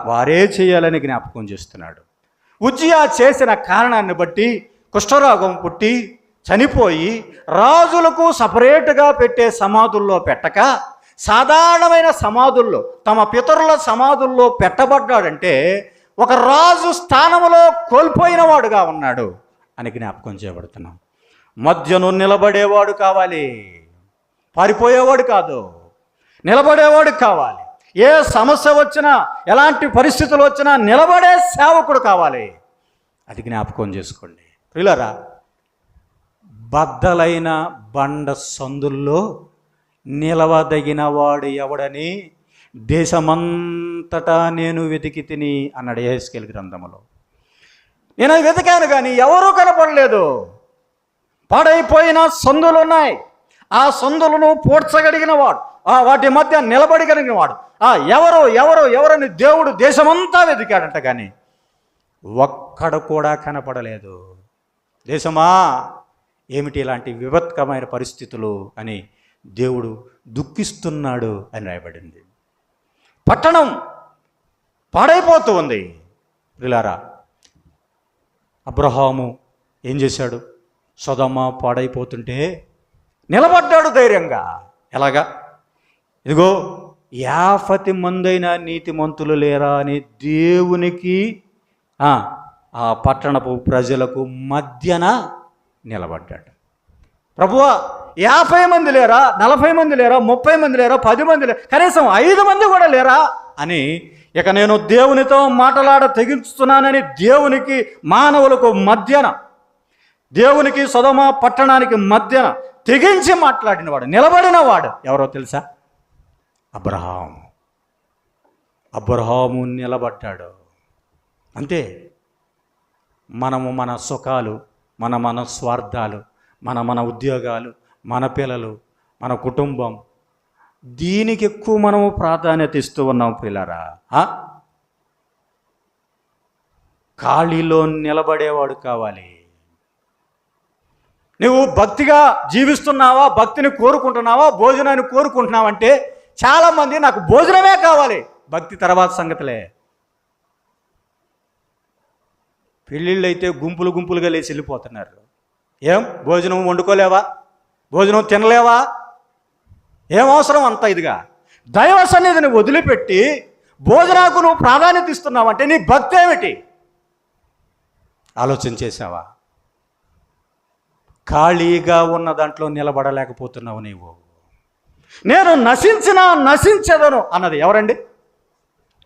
వారే చేయాలని జ్ఞాపకం చేస్తున్నాడు. ఉజ్జియా చేసిన కారణాన్ని బట్టి కుష్ఠరోగం పుట్టి చనిపోయి రాజులకు సపరేటుగా పెట్టే సమాధుల్లో పెట్టక సాధారణమైన సమాధుల్లో తమ పితరుల సమాధుల్లో పెట్టబడ్డాడంటే ఒక రాజు స్థానంలో కోల్పోయిన వాడుగా ఉన్నాడు అని జ్ఞాపకం చేయబడుతున్నాం. మధ్యను నిలబడేవాడు కావాలి, పారిపోయేవాడు కాదు, నిలబడేవాడు కావాలి. ఏ సమస్య వచ్చినా ఎలాంటి పరిస్థితులు వచ్చినా నిలబడే సేవకుడు కావాలి. అది జ్ఞాపకం చేసుకోండి ప్రియులారా. బద్దలైన బండ సందుల్లో నిలవదగిన వాడు ఎవడని దేశమంతటా నేను వెతికి తిని అన్నాడు యెహెజ్కేలు గ్రంథములో. నేను వెతికాను కానీ ఎవరూ కనపడలేదు. పాడైపోయిన సందులు ఉన్నాయి, ఆ సందులను పూడ్చగలిగిన వాడు, వాటి మధ్య నిలబడగలిగిన వాడు ఎవరని దేవుడు దేశమంతా వెతికాడంట, కానీ ఒక్కడ కూడా కనపడలేదు. దేశమా ఏమిటి ఇలాంటి విపత్కరమైన పరిస్థితులు అని దేవుడు దుఃఖిస్తున్నాడు అని రాయబడింది. పట్టణం పాడైపోతూ ఉంది. ప్రియులారా, అబ్రహాము ఏం చేశాడు? సొదొమ పాడైపోతుంటే నిలబడ్డాడు ధైర్యంగా. ఎలాగా? ఇదిగో 50 మందైన నీతిమంతులు లేరా అని దేవునికి ఆ పట్టణపు ప్రజలకు మధ్యన నిలబడ్డాడు. ప్రభువా 50 మంది లేరా, 40 మంది లేరా, 30 మంది లేరా, 10 మంది లేరా, కనీసం 5 మంది కూడా లేరా అని ఇక నేను దేవునితో మాటలాడ తెగించుతున్నానని దేవునికి మానవులకు మధ్యన, దేవునికి సొదొమ పట్టణానికి మధ్యన తెగించి మాట్లాడినవాడు, నిలబడినవాడు ఎవరో తెలుసా? అబ్రహాము నిలబడ్డాడు. అంతే. మనము మన సుఖాలు, మన స్వార్థాలు, మన ఉద్యోగాలు, మన పిల్లలు, మన కుటుంబం, దీనికి ఎక్కువ మనము ప్రాధాన్యత ఇస్తూ ఉన్నాం పిల్లరా. ఖాళీలో నిలబడేవాడు కావాలి. నువ్వు భక్తిగా జీవిస్తున్నావా, భక్తిని కోరుకుంటున్నావా, భోజనాన్ని కోరుకుంటున్నావంటే చాలామంది నాకు భోజనమే కావాలి, భక్తి తర్వాత సంగతులే. పెళ్ళిళ్ళు అయితే గుంపులుగా లేచి వెళ్ళిపోతున్నారు. ఏం భోజనం వండుకోలేవా, భోజనం తినలేవా, ఏం అవసరం అంత ఇదిగా? దైవ సన్నిధిని వదిలిపెట్టి భోజనాకు నువ్వు ప్రాధాన్యత ఇస్తున్నావంటే నీ భక్తి ఏమిటి? ఆలోచన చేసావా? ఖాళీగా ఉన్న దాంట్లో నిలబడలేకపోతున్నావు నీవు. నేను నశించదను అన్నది ఎవరండి?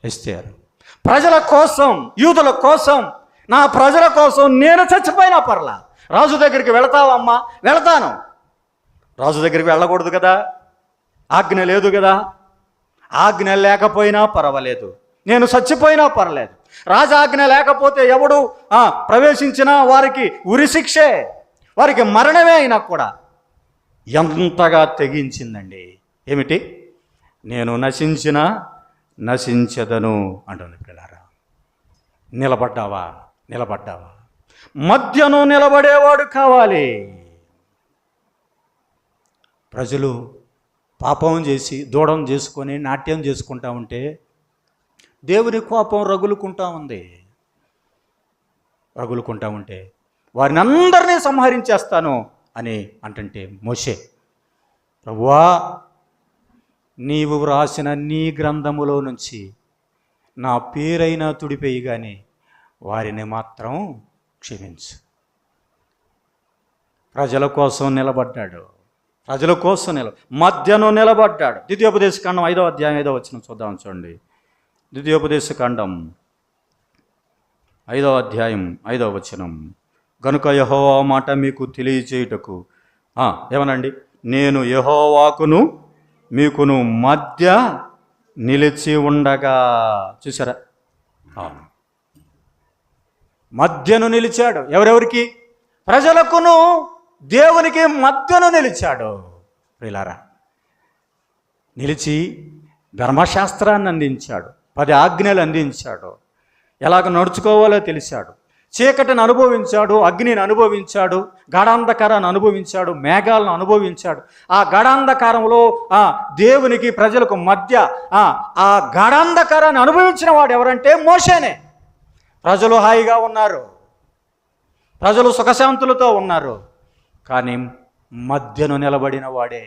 ఎస్తేరు. ప్రజల కోసం, యూదుల కోసం, నా ప్రజల కోసం నేను చచ్చిపోయినా పర్లా. రాజు దగ్గరికి వెళతావమ్మా? వెళతాను. రాజు దగ్గరికి వెళ్ళకూడదు కదా, ఆజ్ఞ లేదు కదా. ఆజ్ఞ లేకపోయినా పర్వాలేదు, నేను చచ్చిపోయినా పర్లేదు. రాజాజ్ఞ లేకపోతే ఎవడు ప్రవేశించినా వారికి ఉరిశిక్షే, వారికి మరణమే అయినా కూడా. ఎంతగా తెగించిందండి. ఏమిటి? నేను నశించదను అంటుంది పిల్లారా. నిలబడ్డావా? మధ్యను నిలబడేవాడు కావాలి. ప్రజలు పాపం చేసి దూడం చేసుకొని నాట్యం చేసుకుంటా ఉంటే దేవుని కోపం రగులుకుంటా ఉంటే వారిని అందరినీ సంహరించేస్తాను అని అంటుంటే మోషే, ప్రభువా నీవు వ్రాసిన నీ గ్రంథములో నుంచి నా పేరైనా తుడిపేయి కానీ వారిని మాత్రం క్షమించు. ప్రజల కోసం నిలబడ్డాడు. మధ్యను నిలబడ్డాడు. ద్వితీయోపదేశకాండం 5వ అధ్యాయం 5వ వచనం చూద్దాం. చూడండి, ద్వితీయోపదేశకాండం 5వ అధ్యాయం 5వ వచనం. గనుక యెహోవా మాట మీకు తెలియచేయుటకు ఏమనండి, నేను యెహోవాకును మీకును మధ్య నిలిచి ఉండగా. చూసారా? మధ్యను నిలిచాడు. ఎవరెవరికి? ప్రజలకును దేవునికి మధ్యను నిలిచాడు. ప్రియులారా, నిలిచి ధర్మశాస్త్రాన్ని అందించాడు, 10 ఆజ్ఞలు అందించాడు, ఎలాగ నడుచుకోవాలో తెలిసాడు, చీకటిని అనుభవించాడు, అగ్నిని అనుభవించాడు, గాఢాంధకారాన్ని అనుభవించాడు, మేఘాలను అనుభవించాడు. ఆ గాఢాంధకారంలో దేవునికి ప్రజలకు మధ్య ఆ గాఢాంధకారాన్ని అనుభవించిన వాడు ఎవరంటే మోషేనే. ప్రజలు హాయిగా ఉన్నారు, ప్రజలు సుఖశాంతులతో ఉన్నారు, కానీ మధ్యను నిలబడిన వాడే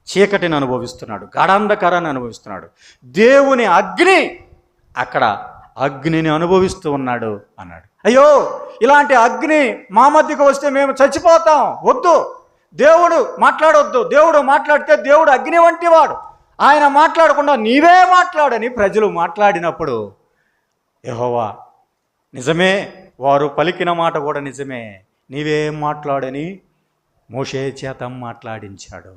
చీకటిని అనుభవిస్తున్నాడు, గాఢాంధకారాన్ని అనుభవిస్తున్నాడు. దేవుని అగ్ని అక్కడ అగ్నిని అనుభవిస్తూ ఉన్నాడు అన్నాడు. అయ్యో, ఇలాంటి అగ్ని మా మధ్యకు వస్తే మేము చచ్చిపోతాం, వద్దు, దేవుడు మాట్లాడొద్దు. దేవుడు మాట్లాడితే దేవుడు అగ్ని వంటి వాడు, ఆయన మాట్లాడకుండా నీవే మాట్లాడని ప్రజలు మాట్లాడినప్పుడు యెహోవా నిజమే, వారు పలికిన మాట కూడా నిజమే, నీవే మాట్లాడని మోషే చేత మాట్లాడించాడు.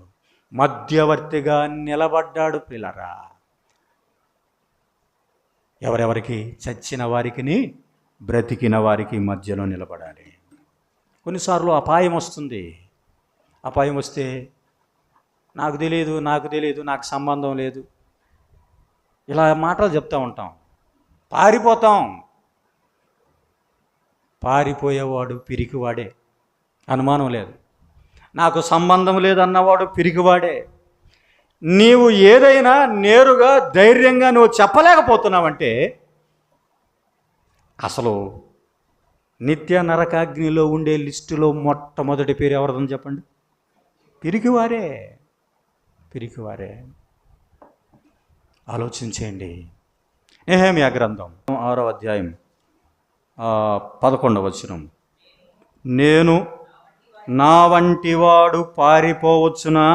మధ్యవర్తిగా నిలబడ్డాడు. పిల్లరా, ఎవరెవరికి? చచ్చిన వారికి, బ్రతికిన వారికి మధ్యలో నిలబడాలి. కొన్నిసార్లు అపాయం వస్తుంది. అపాయం వస్తే నాకు తెలియదు, నాకు సంబంధం లేదు, ఇలా మాటలు చెప్తూ ఉంటాం, పారిపోతాం. పారిపోయేవాడు పిరికివాడే, అనుమానం లేదు. నాకు సంబంధం లేదన్నవాడు పిరికివాడే. నీవు ఏదైనా నేరుగా ధైర్యంగా నువ్వు చెప్పలేకపోతున్నావంటే అసలు నిత్య నరకాగ్నిలో ఉండే లిస్టులో మొట్టమొదటి పేరు ఎవరిదని చెప్పండి? పిరికివారే, పిరికివారే. ఆలోచించేయండి. నెహెమ్యా గ్రంథం 6వ అధ్యాయం 11వ వచనం. నేను నా వంటి వాడు పారిపోవచ్చునా?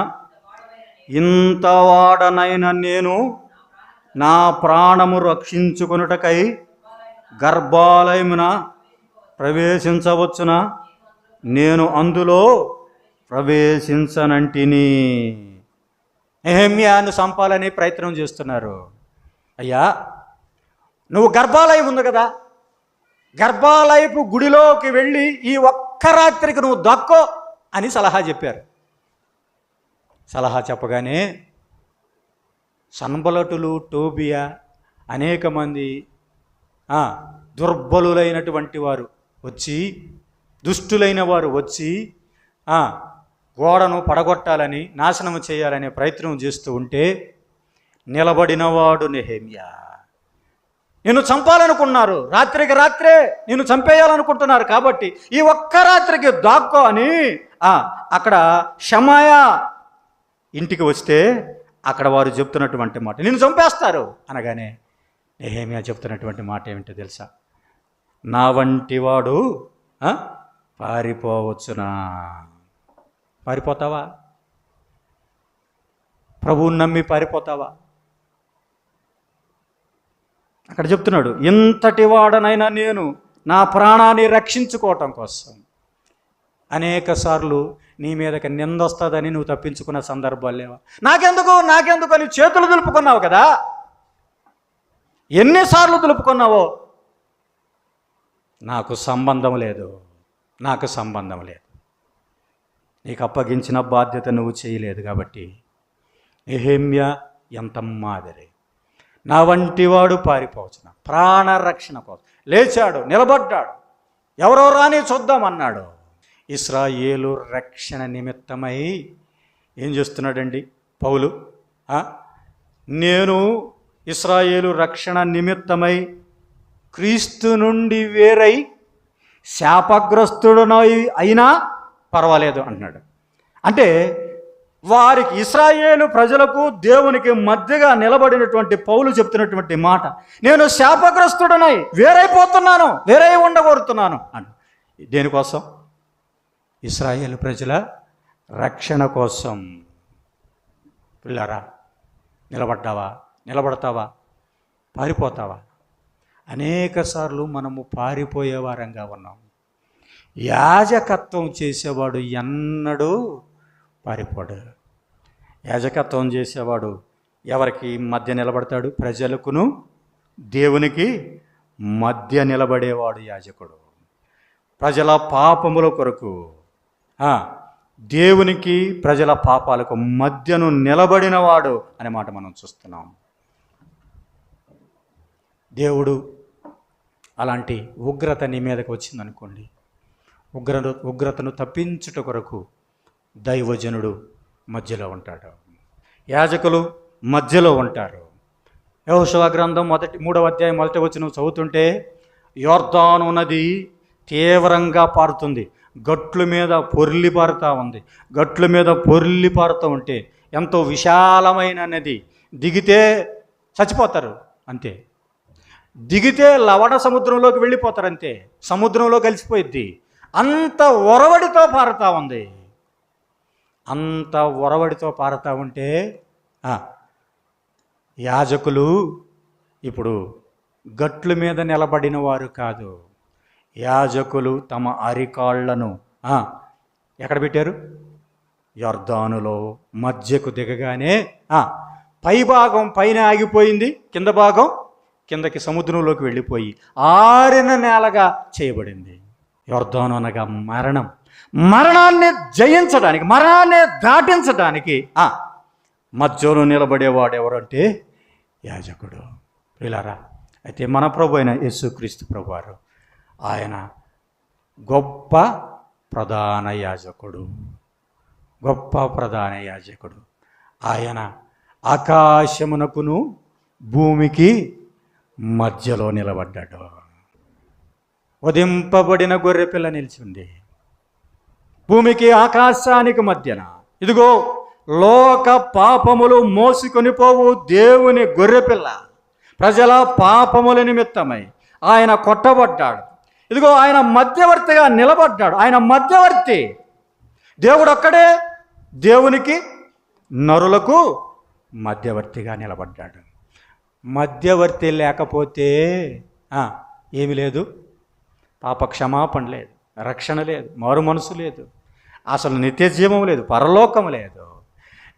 ఇంతవాడనైనా నేను నా ప్రాణము రక్షించుకొనుటకై గర్భాలయమున ప్రవేశించవచ్చునా? నేను అందులో ప్రవేశించనంటిని. నెహెమ్యాను చంపాలని ప్రయత్నం చేస్తున్నారు. అయ్యా, నువ్వు గర్భాలయం ఉంది కదా, గర్భాలయపు గుడిలోకి వెళ్ళి ఈ ఒక్క రాత్రికి నువ్వు దక్కో అని సలహా చెప్పారు. సలహా చెప్పగానే సన్బలటులు, టోబియా, అనేక మంది దుర్బలులైనటువంటి వారు వచ్చి, దుష్టులైన వారు వచ్చి గోడను పడగొట్టాలని, నాశనం చేయాలనే ప్రయత్నం చేస్తూ ఉంటే నిలబడినవాడు నెహెమ్యా. నిన్ను చంపాలనుకున్నారు, రాత్రికి రాత్రే నిన్ను చంపేయాలనుకుంటున్నారు, కాబట్టి ఈ ఒక్క రాత్రికి దాక్కో అని అక్కడ షమాయా ఇంటికి వస్తే అక్కడ వారు చెప్తున్నటువంటి మాట, నిన్ను చంపేస్తారు అనగానే నెహెమ్యా చెప్తున్నటువంటి మాట ఏమిటో తెలుసా? నా వంటి వాడు పారిపోవచ్చునా? పారిపోతావా? ప్రభువుని నమ్మి పారిపోతావా? అక్కడ చెప్తున్నాడు, ఇంతటి వాడనైనా నేను నా ప్రాణాన్ని రక్షించుకోవటం కోసం. అనేక సార్లు నీ మీదకి నిందొస్తుందని నువ్వు తప్పించుకున్న సందర్భాలు లేవా? నాకెందుకు అని చేతులు దులుపుకున్నావు కదా. ఎన్నిసార్లు దులుపుకున్నావో? నాకు సంబంధం లేదు. నీకు అప్పగించిన బాధ్యత నువ్వు చేయలేదు కాబట్టి. నెహెమ్యా ఎంత మాదిరి, నా వంటి వాడు పారిపోవచ్చున, ప్రాణరక్షణ కోసం లేచాడు, నిలబడ్డాడు. ఎవరో రాని చూద్దామన్నాడు. ఇశ్రాయేలు రక్షణ నిమిత్తమై ఏం చేస్తున్నాడండి పౌలు? నేను ఇశ్రాయేలు రక్షణ నిమిత్తమై క్రీస్తు నుండి వేరై శాపగ్రస్తుడనై అయినా పర్వాలేదు అంటున్నాడు. అంటే వారికి, ఇశ్రాయేలు ప్రజలకు దేవునికి మధ్యగా నిలబడినటువంటి పౌలు చెప్తున్నటువంటి మాట, నేను శాపగ్రస్తుడనై వేరైపోతున్నాను, వేరై ఉండగోరుతున్నాను అని. దేనికోసం? ఇశ్రాయేలు ప్రజల రక్షణ కోసం. పిల్లరా, నిలబడతావా? పారిపోతావా? అనేక సార్లు మనము పారిపోయే వారంగా ఉన్నాం. యాజకత్వం చేసేవాడు ఎన్నడూ పారిపోడు. యాజకత్వం చేసేవాడు ఎవరికి మధ్య నిలబడతాడు? ప్రజలకును దేవునికి మధ్య నిలబడేవాడు యాజకుడు. ప్రజల పాపముల కొరకు, దేవునికి ప్రజల పాపాలకు మధ్యను నిలబడినవాడు అనే మాట మనం చూస్తున్నాం. దేవుడు అలాంటి ఉగ్రత నీ మీదకి వచ్చిందనుకోండి, ఉగ్రతను తప్పించుట కొరకు దైవజనుడు మధ్యలో ఉంటాడు, యాజకులు మధ్యలో ఉంటారు. యెహోషువ గ్రంథం 3వ అధ్యాయం 1వ వచనం చదువుతుంటే, యొర్దాను నది తీవ్రంగా పారుతుంది, గట్ల మీద పొర్లి పారుతూ ఉంది. గట్ల మీద పొర్లి పారుతూ ఉంటే ఎంతో విశాలమైన నది, దిగితే చచ్చిపోతారు అంతే, దిగితే లవణ సముద్రంలోకి వెళ్ళిపోతారు అంతే, సముద్రంలో కలిసిపోయిద్ది. అంత ఒరవడితో పారుతూ ఉంది. అంత ఒరవడితో పారుతూ ఉంటే యాజకులు ఇప్పుడు గట్ల మీద నిలబడిన వారు కాదు, యాజకులు తమ అరికాళ్లను ఎక్కడ పెట్టారు? యొర్దానులో మధ్యకు దిగగానే పైభాగం పైన ఆగిపోయింది, కింద భాగం కిందకి సముద్రంలోకి వెళ్ళిపోయి ఆరిన నేలగా చేయబడింది. యొర్దాను అనగా మరణం. మరణాన్ని జయించడానికి, మరణాన్ని దాటించడానికి మధ్యలో నిలబడేవాడు ఎవరంటే యాజకుడు. ప్రియులారా, అయితే మన ప్రభు అయిన యేసుక్రీస్తు ప్రభువారు ఆయన గొప్ప ప్రధాన యాజకుడు, గొప్ప ప్రధాన యాజకుడు. ఆయన ఆకాశమునకును భూమికి మధ్యలో నిలబడ్డాడు. వధింపబడిన గొర్రెపిల్ల నిలిచింది భూమికి ఆకాశానికి మధ్యన. ఇదిగో లోక పాపములు మోసుకొని పోవు దేవుని గొర్రెపిల్ల, ప్రజల పాపముల నిమిత్తమై ఆయన కొట్టబడ్డాడు. ఇదిగో ఆయన మధ్యవర్తిగా నిలబడ్డాడు. ఆయన మధ్యవర్తి. దేవుడు ఒక్కడే దేవునికి నరులకు మధ్యవర్తిగా నిలబడ్డాడు. మధ్యవర్తి లేకపోతే ఏమి లేదు, పాప క్షమాపణ లేదు, రక్షణ లేదు, మారు మనసు లేదు, అసలు నిత్య జీవం లేదు, పరలోకం లేదు.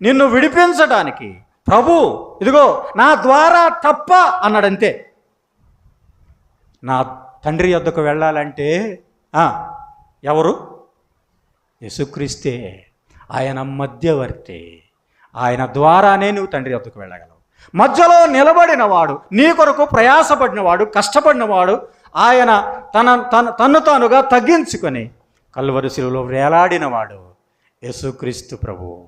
నిన్ను విడిపించడానికి ప్రభు ఇదిగో నా ద్వారా తప్ప అన్నాడంతే. నా తండ్రి యొద్దకు వెళ్ళాలంటే ఎవరు? యేసుక్రీస్తే. ఆయన మధ్యవర్తి. ఆయన ద్వారానే నువ్వు తండ్రి యొద్దకు వెళ్ళగలవు. మధ్యలో నిలబడినవాడు, నీ కొరకు ప్రయాసపడినవాడు, కష్టపడినవాడు, ఆయన తన్ను తానుగా తగ్గించుకొని కల్వరి శిలువలో వేలాడినవాడు యేసుక్రీస్తు ప్రభువు.